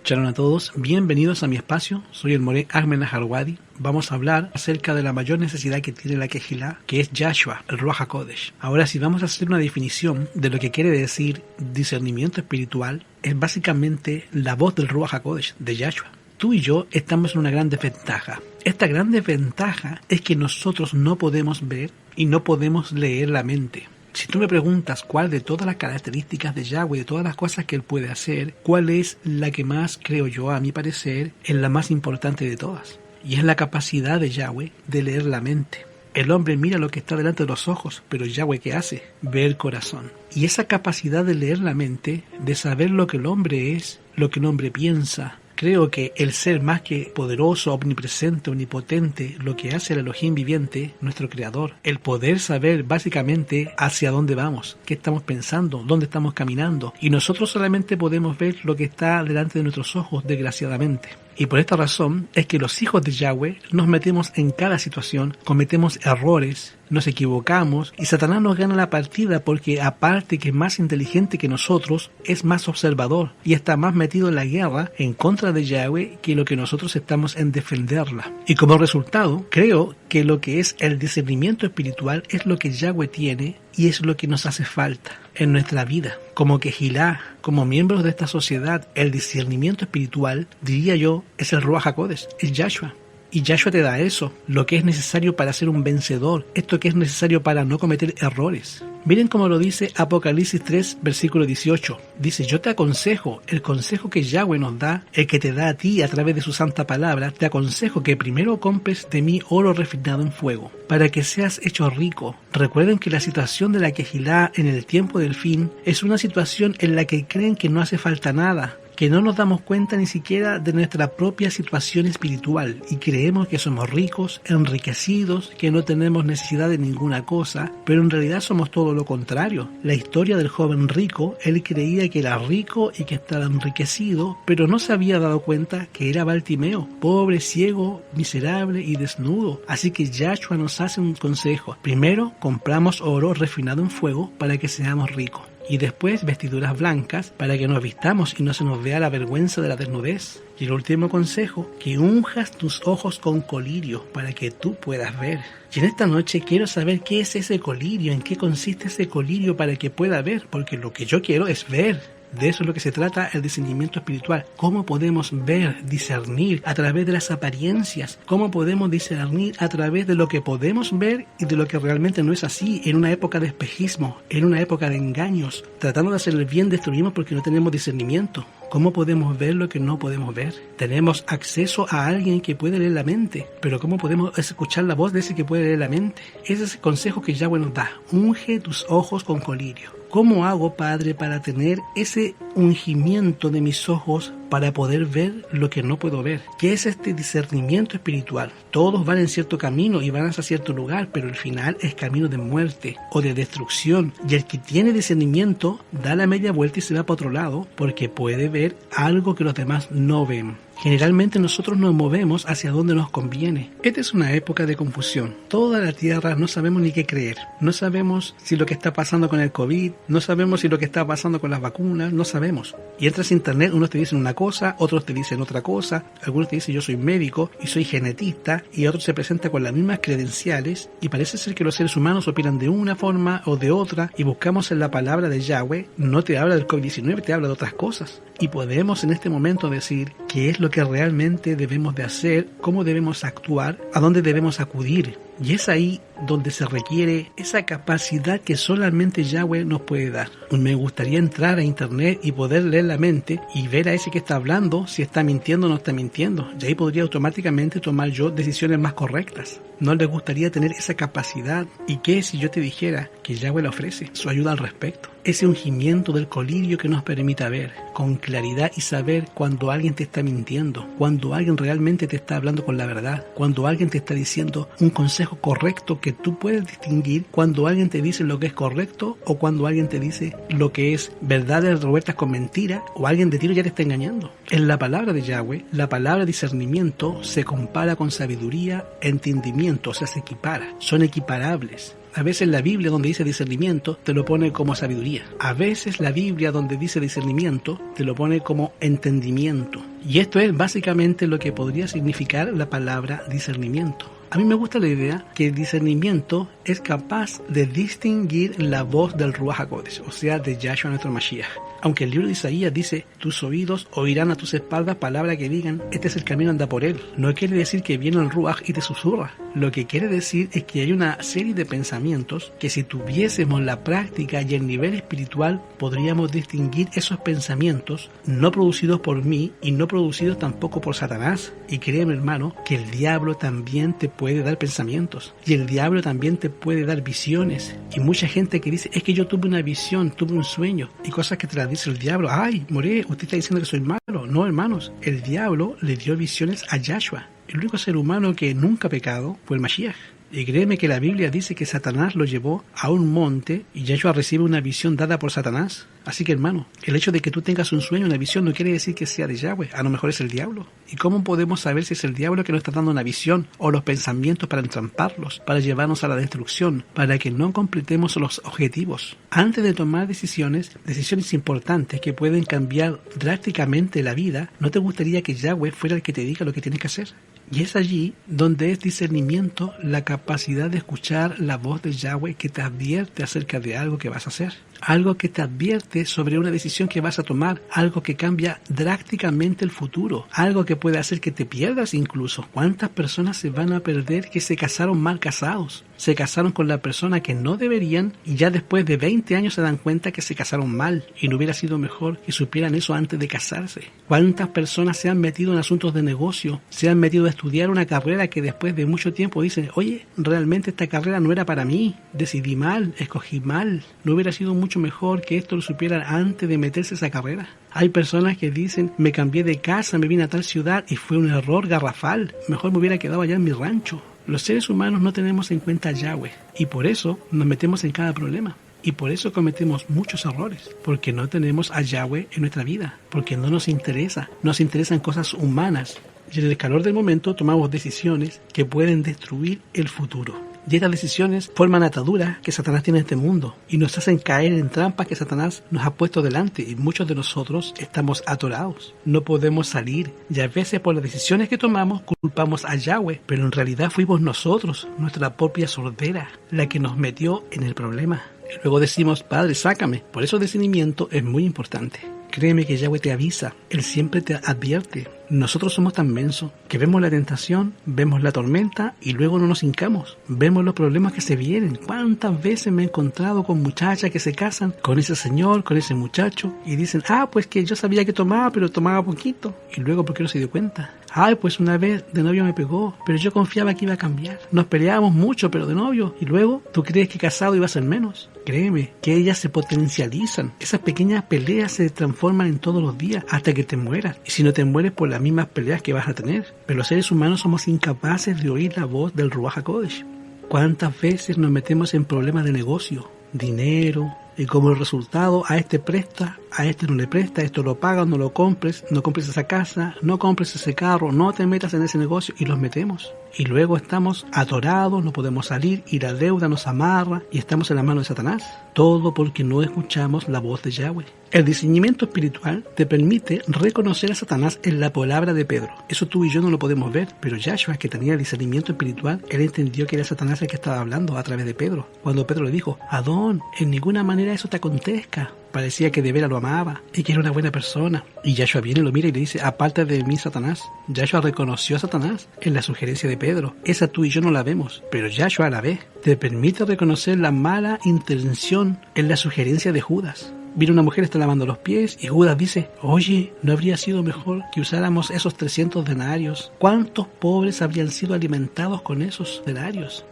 Shalom a todos, bienvenidos a mi espacio, soy el Moré Ahmed Naharwadi. Vamos a hablar acerca de la mayor necesidad que tiene la Kehilá, que es Yahshua, el Ruach HaKodesh. Ahora, si vamos a hacer una definición de lo que quiere decir discernimiento espiritual, es básicamente la voz del Ruach HaKodesh, de Yahshua. Tú y yo estamos en una gran desventaja. Esta gran desventaja es que nosotros no podemos ver y no podemos leer la mente. Si tú me preguntas cuál de todas las características de Yahweh, de todas las cosas que Él puede hacer, cuál es la que más, creo yo, a mi parecer, es la más importante de todas. Y es la capacidad de Yahweh de leer la mente. El hombre mira lo que está delante de los ojos, pero Yahweh, ¿qué hace? Ve el corazón. Y esa capacidad de leer la mente, de saber lo que el hombre es, lo que el hombre piensa, creo que el ser más que poderoso, omnipresente, omnipotente, lo que hace el Elohim viviente, nuestro creador, el poder saber básicamente hacia dónde vamos, qué estamos pensando, dónde estamos caminando, y nosotros solamente podemos ver lo que está delante de nuestros ojos, desgraciadamente. Y por esta razón es que los hijos de Yahweh nos metemos en cada situación, cometemos errores, nos equivocamos y Satanás nos gana la partida porque aparte que es más inteligente que nosotros, es más observador y está más metido en la guerra en contra de Yahweh que lo que nosotros estamos en defenderla. Y como resultado, creo que lo que es el discernimiento espiritual es lo que Yahweh tiene y es lo que nos hace falta en nuestra vida. Como Kehilá, como miembros de esta sociedad, el discernimiento espiritual, diría yo, es el Ruach HaKodesh, es Yahshua. Y Yahshua te da eso, lo que es necesario para ser un vencedor, esto que es necesario para no cometer errores. Miren cómo lo dice Apocalipsis 3, versículo 18. Dice, yo te aconsejo, el consejo que Yahweh nos da, el que te da a ti a través de su santa palabra, te aconsejo que primero compres de mí oro refinado en fuego, para que seas hecho rico. Recuerden que la situación de la Kehilá en el tiempo del fin es una situación en la que creen que no hace falta nada, que no nos damos cuenta ni siquiera de nuestra propia situación espiritual y creemos que somos ricos, enriquecidos, que no tenemos necesidad de ninguna cosa, pero en realidad somos todo lo contrario. La historia del joven rico, él creía que era rico y que estaba enriquecido, pero no se había dado cuenta que era Bartimeo, pobre, ciego, miserable y desnudo. Así que Yahshua nos hace un consejo. Primero, compramos oro refinado en fuego para que seamos ricos. Y después vestiduras blancas para que nos vistamos y no se nos vea la vergüenza de la desnudez. Y el último consejo, que unjas tus ojos con colirio para que tú puedas ver. Y en esta noche quiero saber qué es ese colirio, en qué consiste ese colirio para que pueda ver, porque lo que yo quiero es ver. De eso es lo que se trata el discernimiento espiritual. ¿Cómo podemos ver, discernir a través de las apariencias? ¿Cómo podemos discernir a través de lo que podemos ver y de lo que realmente no es así? En una época de espejismo, en una época de engaños, tratando de hacer el bien destruimos porque no tenemos discernimiento. ¿Cómo podemos ver lo que no podemos ver? Tenemos acceso a alguien que puede leer la mente, pero ¿cómo podemos escuchar la voz de ese que puede leer la mente? Ese es el consejo que Yahweh nos da. Unge tus ojos con colirio. ¿Cómo hago, Padre, para tener ese ungimiento de mis ojos para poder ver lo que no puedo ver? ¿Qué es este discernimiento espiritual? Todos van en cierto camino y van hacia cierto lugar, pero el final es camino de muerte o de destrucción. Y el que tiene discernimiento da la media vuelta y se va para otro lado porque puede ver algo que los demás no ven. Generalmente nosotros nos movemos hacia donde nos conviene. Esta es una época de confusión. Toda la tierra no sabemos ni qué creer. No sabemos si lo que está pasando con el COVID, no sabemos si lo que está pasando con las vacunas, no sabemos. Y entras a internet, unos te dicen una cosa, otros te dicen otra cosa, algunos te dicen yo soy médico y soy genetista, y otros se presentan con las mismas credenciales, y parece ser que los seres humanos opinan de una forma o de otra, y buscamos en la palabra de Yahweh, no te habla del COVID-19, te habla de otras cosas. Y podemos en este momento decir qué es lo que realmente debemos de hacer, cómo debemos actuar, a dónde debemos acudir. Y es ahí donde se requiere esa capacidad que solamente Yahweh nos puede dar. Me gustaría entrar a internet y poder leer la mente y ver a ese que está hablando si está mintiendo o no está mintiendo. Y ahí podría automáticamente tomar yo decisiones más correctas. ¿No les gustaría tener esa capacidad? ¿Y qué si yo te dijera que Yahweh le ofrece su ayuda al respecto? Ese ungimiento del colirio que nos permita ver con claridad y saber cuando alguien te está mintiendo, cuando alguien realmente te está hablando con la verdad, cuando alguien te está diciendo un consejo correcto que tú puedes distinguir cuando alguien te dice lo que es correcto o cuando alguien te dice lo que es verdades revueltas con mentiras o alguien de tiro ya te está engañando. En la palabra de Yahweh, la palabra discernimiento se compara con sabiduría, entendimiento, o sea, se equipara, son equiparables. A veces la Biblia donde dice discernimiento te lo pone como sabiduría. A veces la Biblia donde dice discernimiento te lo pone como entendimiento. Y esto es básicamente lo que podría significar la palabra discernimiento. A mí me gusta la idea que el discernimiento es capaz de distinguir la voz del Ruach HaKodesh, o sea, de Yahshua nuestro Mashiach. Aunque el libro de Isaías dice, tus oídos oirán a tus espaldas palabras que digan, este es el camino, anda por él. No quiere decir que viene el Ruach y te susurra. Lo que quiere decir es que hay una serie de pensamientos que si tuviésemos la práctica y el nivel espiritual, podríamos distinguir esos pensamientos no producidos por mí y no producidos tampoco por Satanás. Y créeme, hermano, que el diablo también te puede dar pensamientos y el diablo también te puede dar visiones. Y mucha gente que dice, es que yo tuve una visión, tuve un sueño y cosas que te las dice el diablo. Ay, More, usted está diciendo que soy malo. No, hermanos, el diablo le dio visiones a Yahshua. El único ser humano que nunca ha pecado fue el Mashiach. Y créeme que la Biblia dice que Satanás lo llevó a un monte y Yahshua recibe una visión dada por Satanás. Así que, hermano, el hecho de que tú tengas un sueño, una visión, no quiere decir que sea de Yahweh. A lo mejor es el diablo. ¿Y cómo podemos saber si es el diablo que nos está dando una visión o los pensamientos para entramparlos, para llevarnos a la destrucción, para que no completemos los objetivos? Antes de tomar decisiones importantes que pueden cambiar drásticamente la vida, ¿no te gustaría que Yahweh fuera el que te diga lo que tienes que hacer? Y es allí donde es discernimiento la capacidad de escuchar la voz de Yahweh que te advierte acerca de algo que vas a hacer. Algo que te advierte sobre una decisión que vas a tomar, algo que cambia drásticamente el futuro, algo que puede hacer que te pierdas incluso. ¿Cuántas personas se van a perder que se casaron mal casados? Se casaron con la persona que no deberían y ya después de 20 años se dan cuenta que se casaron mal y no hubiera sido mejor que supieran eso antes de casarse. ¿Cuántas personas se han metido en asuntos de negocio? Se han metido a estudiar una carrera que después de mucho tiempo dicen, oye, realmente esta carrera no era para mí, decidí mal, escogí mal, no hubiera sido mucho mejor que esto lo supieran antes de meterse a esa carrera. Hay personas que dicen, me cambié de casa, me vine a tal ciudad y fue un error garrafal, mejor me hubiera quedado allá en mi rancho. Los seres humanos no tenemos en cuenta a Yahweh y por eso nos metemos en cada problema. Y por eso cometemos muchos errores, porque no tenemos a Yahweh en nuestra vida, porque no nos interesan cosas humanas. Y en el calor del momento tomamos decisiones que pueden destruir el futuro. Y estas decisiones forman ataduras que Satanás tiene en este mundo y nos hacen caer en trampas que Satanás nos ha puesto delante y muchos de nosotros estamos atorados. No podemos salir y a veces por las decisiones que tomamos culpamos a Yahweh, pero en realidad fuimos nosotros, nuestra propia sordera, la que nos metió en el problema. Y luego decimos, Padre, sácame. Por eso el discernimiento es muy importante. Créeme que Yahweh te avisa, Él siempre te advierte. Nosotros somos tan mensos que vemos la tentación, vemos la tormenta y luego no nos hincamos. Vemos los problemas que se vienen. ¿Cuántas veces me he encontrado con muchachas que se casan con ese señor, con ese muchacho y dicen, pues que yo sabía que tomaba, pero tomaba poquito? Y luego, ¿por qué no se dio cuenta? Pues una vez de novio me pegó, pero yo confiaba que iba a cambiar. Nos peleábamos mucho, pero de novio. Y luego, ¿tú crees que casado iba a ser menos? Créeme, que ellas se potencializan. Esas pequeñas peleas se transforman en todos los días hasta que te mueras. Y si no te mueres por las mismas peleas que vas a tener. Pero los seres humanos somos incapaces de oír la voz del Ruach HaKodesh. ¿Cuántas veces nos metemos en problemas de negocio? Dinero, y como el resultado a este presta, a este no le presta, esto lo pagas, no lo compres, no compres esa casa, no compres ese carro, no te metas en ese negocio y los metemos. Y luego estamos atorados, no podemos salir y la deuda nos amarra y estamos en la mano de Satanás. Todo porque no escuchamos la voz de Yahweh. El discernimiento espiritual te permite reconocer a Satanás en la palabra de Pedro. Eso tú y yo no lo podemos ver, pero Yahshua, que tenía el discernimiento espiritual, él entendió que era Satanás el que estaba hablando a través de Pedro. Cuando Pedro le dijo, Adón, en ninguna manera eso te acontezca. Parecía que de veras lo amaba y que era una buena persona. Y Yahshua viene, lo mira y le dice, aparte de mí, Satanás. Yahshua reconoció a Satanás en la sugerencia de Pedro. Esa tú y yo no la vemos, pero Yahshua la ve. Te permite reconocer la mala intención en la sugerencia de Judas. Viene una mujer, está lavando los pies y Judas dice, oye, ¿no habría sido mejor que usáramos esos 300 denarios? ¿Cuántos pobres habrían sido alimentados con esos denarios?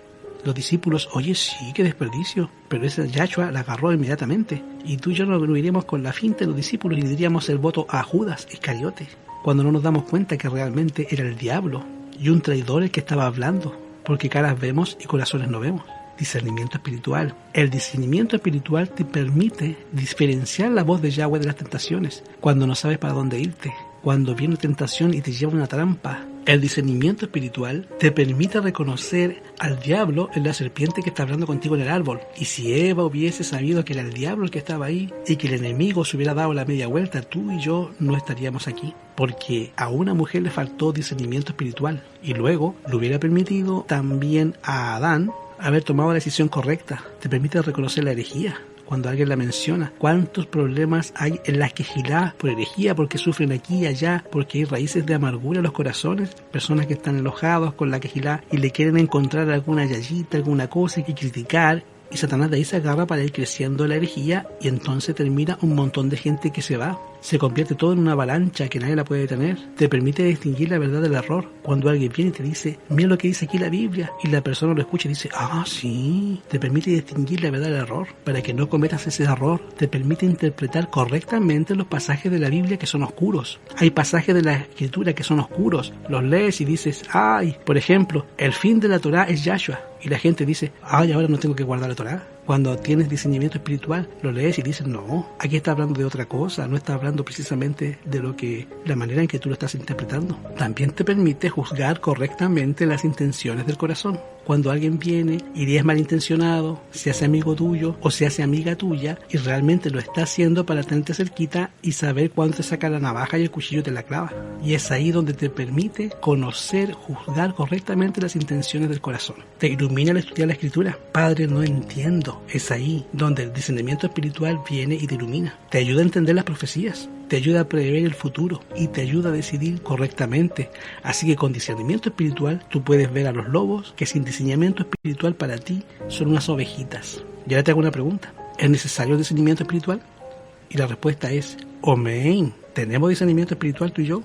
Los discípulos, oye, sí, qué desperdicio. Pero ese Yahshua la agarró inmediatamente. Y tú y yo lo iríamos con la finta de los discípulos y diríamos el voto a Judas Iscariote. Cuando no nos damos cuenta que realmente era el diablo y un traidor el que estaba hablando. Porque caras vemos y corazones no vemos. Discernimiento espiritual. El discernimiento espiritual te permite diferenciar la voz de Yahweh de las tentaciones. Cuando no sabes para dónde irte. Cuando viene tentación y te lleva una trampa. El discernimiento espiritual te permite reconocer al diablo en la serpiente que está hablando contigo en el árbol. Y si Eva hubiese sabido que era el diablo el que estaba ahí y que el enemigo se hubiera dado la media vuelta, tú y yo no estaríamos aquí. Porque a una mujer le faltó discernimiento espiritual y luego le hubiera permitido también a Adán haber tomado la decisión correcta. Te permite reconocer la herejía. Cuando alguien la menciona, cuántos problemas hay en la quejilá por herejía, porque sufren aquí y allá, porque hay raíces de amargura en los corazones, personas que están enojados con la quejilá y le quieren encontrar alguna yayita, alguna cosa que criticar, y Satanás de ahí se agarra para ir creciendo la herejía y entonces termina un montón de gente que se va. Se convierte todo en una avalancha que nadie la puede detener. Te permite distinguir la verdad del error. Cuando alguien viene y te dice, mira lo que dice aquí la Biblia, y la persona lo escucha y dice, ah, sí. Te permite distinguir la verdad del error para que no cometas ese error. Te permite interpretar correctamente los pasajes de la Biblia que son oscuros. Hay pasajes de la Escritura que son oscuros. Los lees y dices, ay, por ejemplo, el fin de la Torá es Yahshua. Y la gente dice, ay, ahora no tengo que guardar la Torá. Cuando tienes discernimiento espiritual, lo lees y dices, no, aquí está hablando de otra cosa, no está hablando precisamente de la manera en que tú lo estás interpretando. También te permite juzgar correctamente las intenciones del corazón. Cuando alguien viene y es malintencionado, se hace amigo tuyo o se hace amiga tuya y realmente lo está haciendo para tenerte cerquita y saber cuándo te saca la navaja y el cuchillo te la clava. Y es ahí donde te permite conocer, juzgar correctamente las intenciones del corazón. Te ilumina al estudiar la Escritura. Padre, no entiendo. Es ahí donde el discernimiento espiritual viene y te ilumina. Te ayuda a entender las profecías. Te ayuda a prever el futuro y te ayuda a decidir correctamente. Así que con discernimiento espiritual tú puedes ver a los lobos que sin discernimiento espiritual para ti son unas ovejitas. Y ahora te hago una pregunta. ¿Es necesario el discernimiento espiritual? Y la respuesta es, amén. ¿Tenemos discernimiento espiritual tú y yo?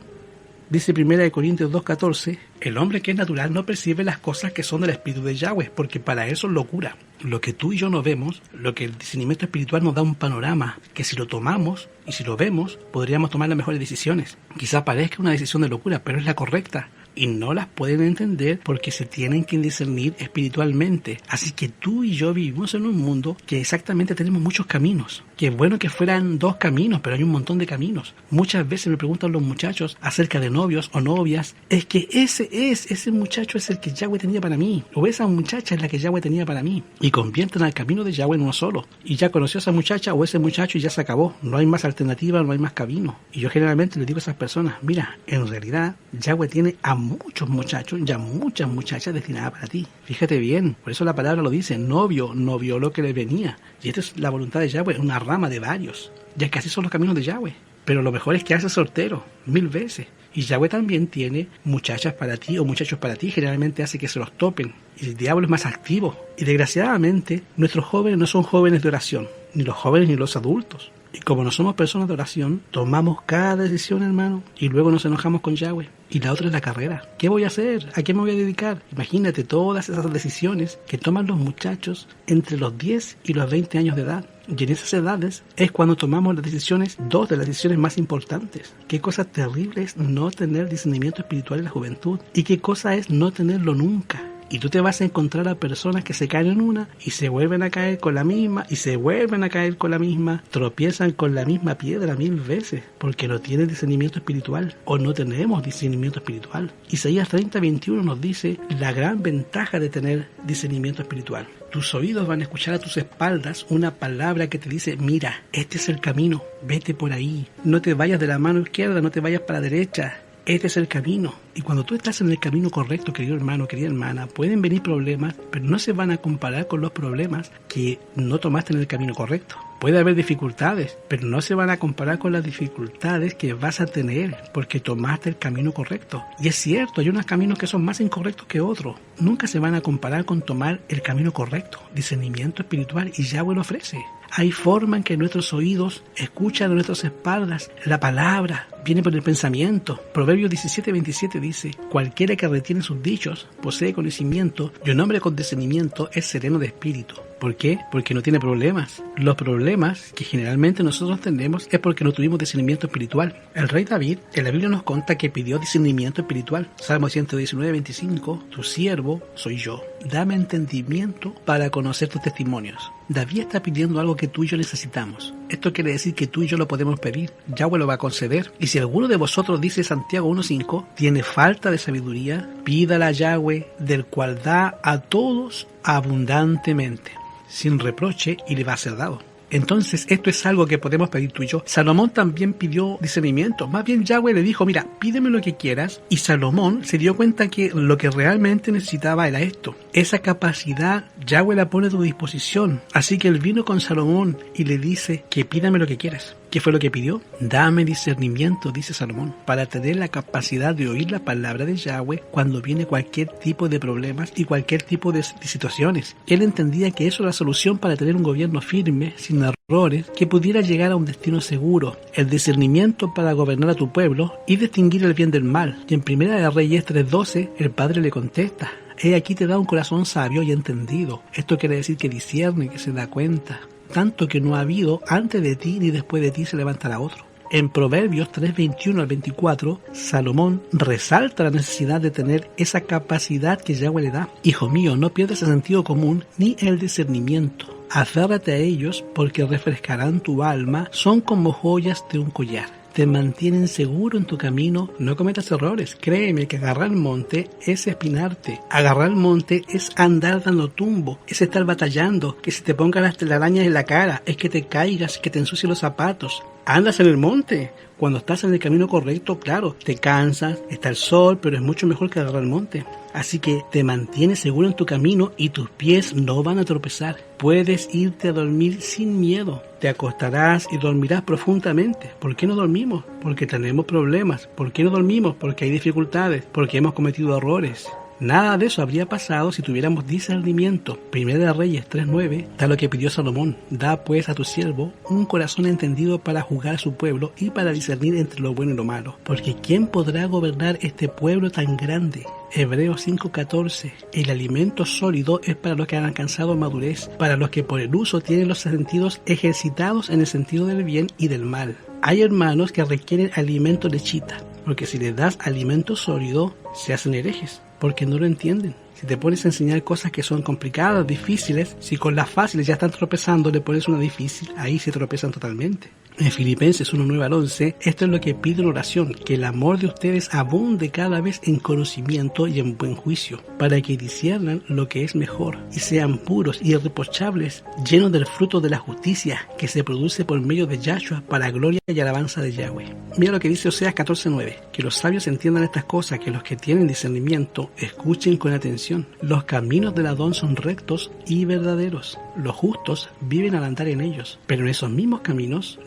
Dice 1 Corintios 2:14, el hombre que es natural no percibe las cosas que son del Espíritu de Yahweh, porque para él son locura. Lo que tú y yo no vemos, lo que el discernimiento espiritual nos da un panorama, que si lo tomamos y si lo vemos, podríamos tomar las mejores decisiones. Quizá parezca una decisión de locura, pero es la correcta. Y no las pueden entender porque se tienen que discernir espiritualmente. Así que tú y yo vivimos en un mundo que exactamente tenemos muchos caminos. Que es bueno que fueran 2 caminos, pero hay un montón de caminos. Muchas veces me preguntan los muchachos acerca de novios o novias. Es que ese muchacho es el que Yahweh tenía para mí. O esa muchacha es la que Yahweh tenía para mí. Y convierten al camino de Yahweh en uno solo. Y ya conoció a esa muchacha o ese muchacho y ya se acabó. No hay más alternativa, no hay más camino. Y yo generalmente les digo a esas personas, mira, en realidad Yahweh tiene a muchos muchachos y a muchas muchachas destinadas para ti. Fíjate bien, por eso la palabra lo dice, no vio lo que le venía. Y esta es la voluntad de Yahweh, una rama de varios. Ya que así son los caminos de Yahweh. Pero lo mejor es que hace soltero, 1000 veces. Y Yahweh también tiene muchachas para ti o muchachos para ti, generalmente hace que se los topen. Y el diablo es más activo. Y desgraciadamente, nuestros jóvenes no son jóvenes de oración, ni los jóvenes ni los adultos. Y como no somos personas de oración, tomamos cada decisión, hermano, y luego nos enojamos con Yahweh. Y la otra es la carrera. ¿Qué voy a hacer? ¿A qué me voy a dedicar? Imagínate todas esas decisiones que toman los muchachos entre los 10 y los 20 años de edad. Y en esas edades es cuando tomamos las decisiones, 2 de las decisiones más importantes. Qué cosa terrible es no tener discernimiento espiritual en la juventud. Y qué cosa es no tenerlo nunca. Y tú te vas a encontrar a personas que se caen en una y se vuelven a caer con la misma y se vuelven a caer con la misma, tropiezan con la misma piedra 1000 veces porque no tienen discernimiento espiritual o no tenemos discernimiento espiritual. Isaías 30:21 nos dice la gran ventaja de tener discernimiento espiritual. Tus oídos van a escuchar a tus espaldas una palabra que te dice, mira, este es el camino, vete por ahí, no te vayas de la mano izquierda, no te vayas para la derecha. Este es el camino. Y cuando tú estás en el camino correcto, querido hermano, querida hermana, pueden venir problemas, pero no se van a comparar con los problemas que no tomaste en el camino correcto. Puede haber dificultades, pero no se van a comparar con las dificultades que vas a tener porque tomaste el camino correcto. Y es cierto, hay unos caminos que son más incorrectos que otros. Nunca se van a comparar con tomar el camino correcto. Discernimiento espiritual y Yahweh lo ofrece. Hay forma en que nuestros oídos escuchan a nuestras espaldas la palabra, viene por el pensamiento. Proverbios 17:27 dice, cualquiera que retiene sus dichos posee conocimiento y un hombre con discernimiento es sereno de espíritu. ¿Por qué? Porque no tiene problemas. Los problemas que generalmente nosotros tenemos es porque no tuvimos discernimiento espiritual. El rey David, en la Biblia nos cuenta que pidió discernimiento espiritual. Salmo 119:25, tu siervo soy yo. Dame entendimiento para conocer tus testimonios. David está pidiendo algo que tú y yo necesitamos. Esto quiere decir que tú y yo lo podemos pedir. Yahweh lo va a conceder. Y si alguno de vosotros, dice Santiago 1.5, tiene falta de sabiduría, pídala a Yahweh, del cual da a todos abundantemente, sin reproche, y le va a ser dado. Entonces esto es algo que podemos pedir tú y yo. Salomón también pidió discernimiento. Más bien Yahweh le dijo, mira, pídeme lo que quieras. Y Salomón se dio cuenta que lo que realmente necesitaba era esto. Esa capacidad Yahweh la pone a tu disposición. Así que él vino con Salomón y le dice que pídame lo que quieras. ¿Qué fue lo que pidió? Dame discernimiento, dice Salomón, para tener la capacidad de oír la palabra de Yahweh cuando viene cualquier tipo de problemas y cualquier tipo de situaciones. Él entendía que eso era la solución para tener un gobierno firme, sin errores, que pudiera llegar a un destino seguro. El discernimiento para gobernar a tu pueblo y distinguir el bien del mal. Y en Primera de Reyes 3.12, el Padre le contesta, he aquí te da un corazón sabio y entendido. Esto quiere decir que discierne, que se da cuenta. Tanto que no ha habido antes de ti ni después de ti se levantará otro. En Proverbios 3:21 al 24, Salomón resalta la necesidad de tener esa capacidad que Yahweh le da. Hijo mío, no pierdas el sentido común ni el discernimiento. Aférrate a ellos porque refrescarán tu alma, son como joyas de un collar. Te mantienen seguro en tu camino, no cometas errores. Créeme que agarrar el monte es espinarte. Agarrar el monte es andar dando tumbo, es estar batallando, que se te pongan las telarañas en la cara, es que te caigas, que te ensucien los zapatos. Andas en el monte. Cuando estás en el camino correcto, claro, te cansas, está el sol, pero es mucho mejor que agarrar el monte. Así que te mantienes seguro en tu camino y tus pies no van a tropezar. Puedes irte a dormir sin miedo. Te acostarás y dormirás profundamente. ¿Por qué no dormimos? Porque tenemos problemas. ¿Por qué no dormimos? Porque hay dificultades. Porque hemos cometido errores. Nada de eso habría pasado si tuviéramos discernimiento. Primera de Reyes 3.9 da lo que pidió Salomón. Da pues a tu siervo un corazón entendido para juzgar a su pueblo y para discernir entre lo bueno y lo malo. Porque ¿quién podrá gobernar este pueblo tan grande? Hebreos 5.14. El alimento sólido es para los que han alcanzado madurez, para los que por el uso tienen los sentidos ejercitados en el sentido del bien y del mal. Hay hermanos que requieren alimento lechita, porque si les das alimento sólido, se hacen herejes, porque no lo entienden. Si te pones a enseñar cosas que son complicadas, difíciles, si con las fáciles ya están tropezando, le pones una difícil, ahí se tropezan totalmente. En Filipenses 1:9 al 11, esto es lo que pido en oración, que el amor de ustedes abunde cada vez en conocimiento y en buen juicio, para que disciernan lo que es mejor, y sean puros y irreprochables, llenos del fruto de la justicia que se produce por medio de Yahshua para gloria y alabanza de Yahweh. Mira lo que dice Oseas 14:9, que los sabios entiendan estas cosas, que los que tienen discernimiento escuchen con atención. Los caminos del Adón son rectos y verdaderos. Los justos viven al andar en ellos, pero en esos mismos caminos,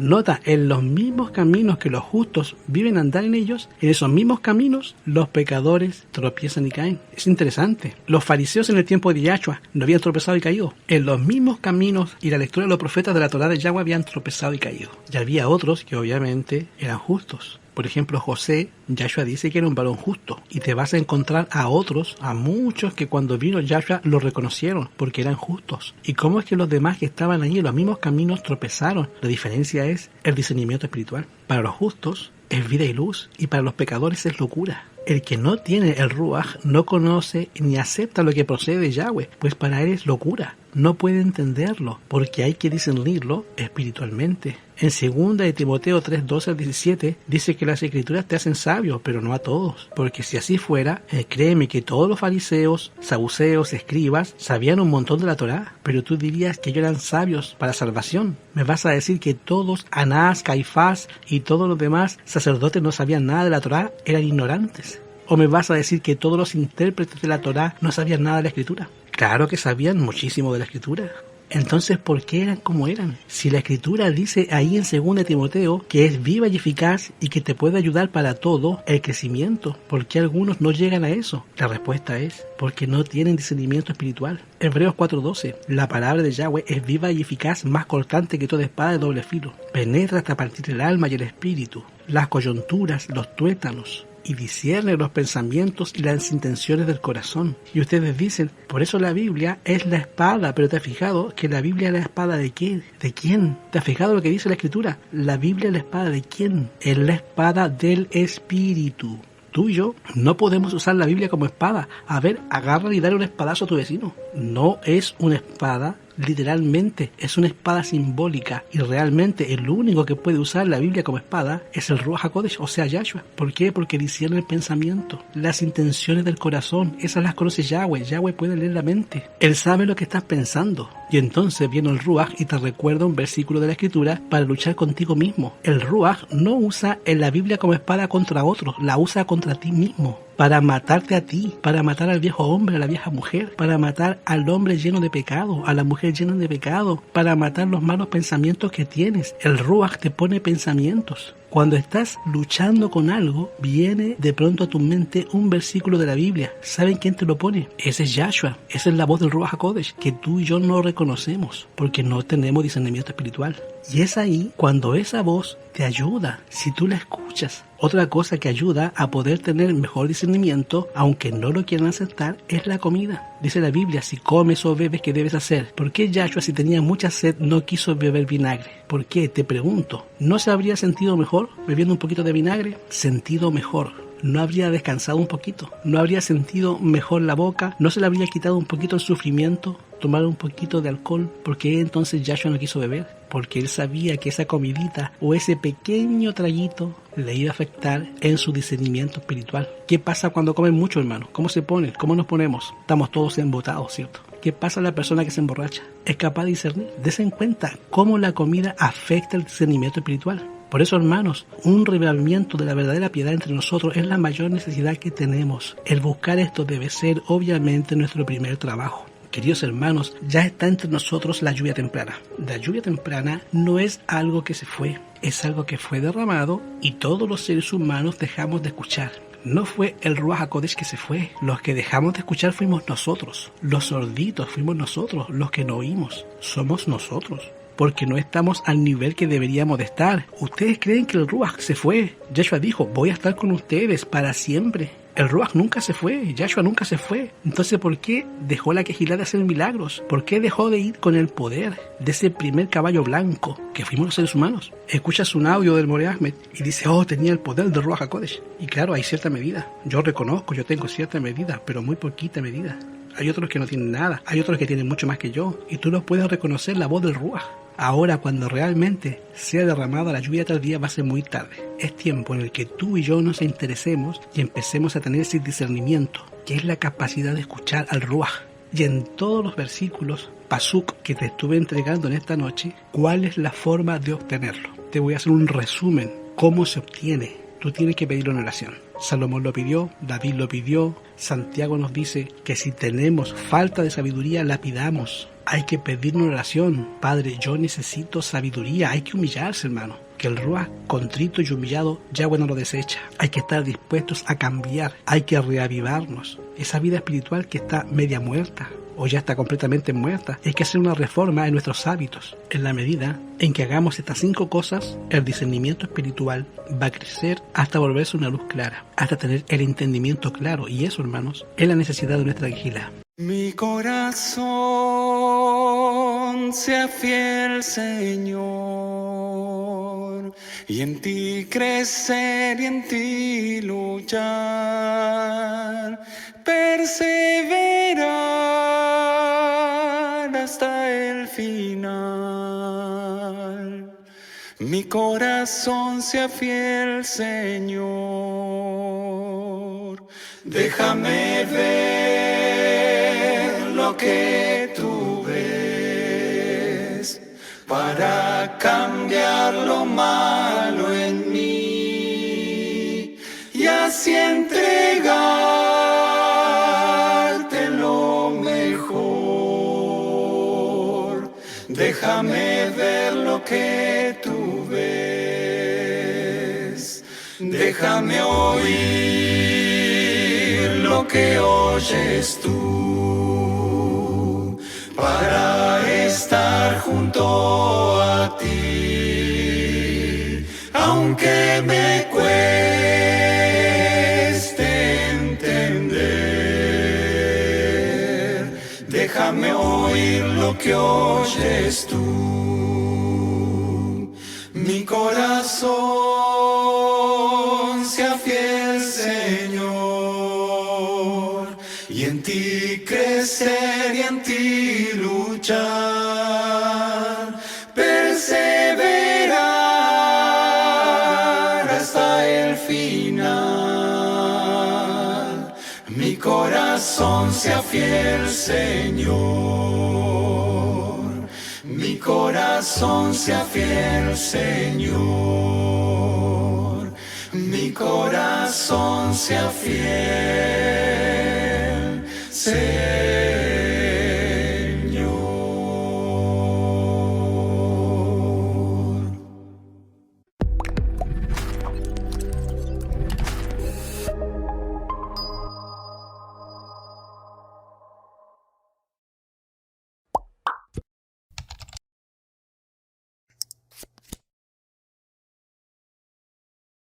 en los mismos caminos que los justos viven a andar en ellos, en esos mismos caminos, los pecadores tropiezan y caen. Es interesante. Los fariseos en el tiempo de Yahshua no habían tropezado y caído. En los mismos caminos y la lectura de los profetas de la Torá de Yahweh habían tropezado y caído. Y había otros que obviamente eran justos. Por ejemplo, José, Yahshua dice que era un varón justo, y te vas a encontrar a otros, a muchos que cuando vino Yahshua lo reconocieron porque eran justos. ¿Y cómo es que los demás que estaban allí en los mismos caminos tropezaron? La diferencia es el discernimiento espiritual. Para los justos es vida y luz, y para los pecadores es locura. El que no tiene el Ruach no conoce ni acepta lo que procede de Yahweh, pues para él es locura. No puede entenderlo, porque hay que discernirlo espiritualmente. En 2 de Timoteo 3:12 al 17 dice que las escrituras te hacen sabio, pero no a todos. Porque si así fuera, créeme que todos los fariseos, saduceos, escribas, sabían un montón de la Torá, pero tú dirías que ellos eran sabios para salvación. ¿Me vas a decir que todos, Anás, Caifás y todos los demás sacerdotes no sabían nada de la Torá, eran ignorantes? ¿O me vas a decir que todos los intérpretes de la Torá no sabían nada de la Escritura? Claro que sabían muchísimo de la Escritura. Entonces, ¿por qué eran como eran? Si la Escritura dice ahí en 2 de Timoteo que es viva y eficaz y que te puede ayudar para todo el crecimiento, ¿por qué algunos no llegan a eso? La respuesta es porque no tienen discernimiento espiritual. Hebreos 4:12, la palabra de Yahweh es viva y eficaz, más cortante que toda espada de doble filo. Penetra hasta partir el alma y el espíritu, las coyunturas, los tuétanos, y discierne los pensamientos y las intenciones del corazón. Y ustedes dicen, por eso la Biblia es la espada, pero ¿te has fijado que la Biblia es la espada de qué? ¿De quién? ¿Te has fijado lo que dice la Escritura? La Biblia es la espada de quién? Es la espada del Espíritu. Tú y yo no podemos usar la Biblia como espada. A ver, agarra y dale un espadazo a tu vecino. No es una espada literalmente es una espada simbólica y realmente el único que puede usar la Biblia como espada es el Ruach HaKodesh, o sea Yahshua. ¿Por qué? Porque discierne el pensamiento, las intenciones del corazón, esas las conoce Yahweh. Yahweh puede leer la mente, Él sabe lo que estás pensando. Y entonces viene el Ruach y te recuerda un versículo de la Escritura para luchar contigo mismo. El Ruach no usa en la Biblia como espada contra otros, la usa contra ti mismo, para matarte a ti, para matar al viejo hombre, a la vieja mujer, para matar al hombre lleno de pecado, a la mujer llena de pecado, para matar los malos pensamientos que tienes. El Ruach te pone pensamientos. Cuando estás luchando con algo, viene de pronto a tu mente un versículo de la Biblia. ¿Saben quién te lo pone? Ese es Yahshua. Esa es la voz del Ruach HaKodesh, que tú y yo no reconocemos, porque no tenemos discernimiento espiritual. Y es ahí cuando esa voz te ayuda, si tú la escuchas. Otra cosa que ayuda a poder tener mejor discernimiento, aunque no lo quieran aceptar, es la comida. Dice la Biblia, si comes o bebes, ¿qué debes hacer? ¿Por qué Yahshua, si tenía mucha sed, no quiso beber vinagre? ¿Por qué? Te pregunto. ¿No se habría sentido mejor bebiendo un poquito de vinagre? Sentido mejor. ¿No habría descansado un poquito? ¿No habría sentido mejor la boca? ¿No se le habría quitado un poquito el sufrimiento? ¿Tomar un poquito de alcohol? ¿Por qué entonces Yahshua no quiso beber? Porque él sabía que esa comidita o ese pequeño traguito le iba a afectar en su discernimiento espiritual. ¿Qué pasa cuando comen mucho, hermano? ¿Cómo se ponen? ¿Cómo nos ponemos? Estamos todos embotados, ¿cierto? ¿Qué pasa a la persona que se emborracha? ¿Es capaz de discernir? Dese en cuenta cómo la comida afecta el discernimiento espiritual. Por eso, hermanos, un revelamiento de la verdadera piedad entre nosotros es la mayor necesidad que tenemos. El buscar esto debe ser, obviamente, nuestro primer trabajo. Queridos hermanos, ya está entre nosotros la lluvia temprana. La lluvia temprana no es algo que se fue, es algo que fue derramado y todos los seres humanos dejamos de escuchar. No fue el Ruach HaKodesh que se fue. Los que dejamos de escuchar fuimos nosotros. Los sorditos fuimos nosotros. Los que no oímos somos nosotros. Porque no estamos al nivel que deberíamos de estar. Ustedes creen que el Ruach se fue. Yahshua dijo, voy a estar con ustedes para siempre. El Ruach nunca se fue, Yahshua nunca se fue. Entonces, ¿por qué dejó la Kejilá de hacer milagros? ¿Por qué dejó de ir con el poder de ese primer caballo blanco que fuimos los seres humanos? Escuchas un audio del Moré Ahmed y dice, oh, tenía el poder del Ruach HaKodesh. Y claro, hay cierta medida. Yo reconozco, yo tengo cierta medida, pero muy poquita medida. Hay otros que no tienen nada, hay otros que tienen mucho más que yo, y tú los puedes reconocer la voz del Ruach. Ahora, cuando realmente sea derramada la lluvia tardía, va a ser muy tarde. Es tiempo en el que tú y yo nos interesemos y empecemos a tener ese discernimiento, que es la capacidad de escuchar al Ruach. Y en todos los versículos, Pasuk, que te estuve entregando en esta noche, ¿cuál es la forma de obtenerlo? Te voy a hacer un resumen, cómo se obtiene. Tú tienes que pedirlo en oración. Salomón lo pidió, David lo pidió, Santiago nos dice que si tenemos falta de sabiduría, la pidamos. Hay que pedir en oración. Padre, yo necesito sabiduría. Hay que humillarse, hermano. Que el Ruach contrito y humillado, Yahweh no lo desecha. Hay que estar dispuestos a cambiar. Hay que reavivarnos. Esa vida espiritual que está media muerta o ya está completamente muerta, hay que hacer una reforma en nuestros hábitos. En la medida en que hagamos estas 5 cosas, el discernimiento espiritual va a crecer hasta volverse una luz clara, hasta tener el entendimiento claro. Y eso, hermanos, es la necesidad de nuestra vigila. Mi corazón sea fiel, Señor, y en ti crecer y en ti luchar, perseverar hasta el final. Mi corazón sea fiel, Señor, déjame ver lo que tú ves para cambiar lo malo en mí y así entregarte lo mejor. Déjame ver lo que tú ves, déjame oír lo que oyes tú, para estar junto a ti, aunque me cueste entender. Déjame oír lo que oyes tú. Mi corazón sea fiel, Señor, y en ti crecer y en en ti luchar, perseverar hasta el final. Mi corazón sea fiel, Señor. Mi corazón sea fiel, Señor. Mi corazón sea fiel, Señor.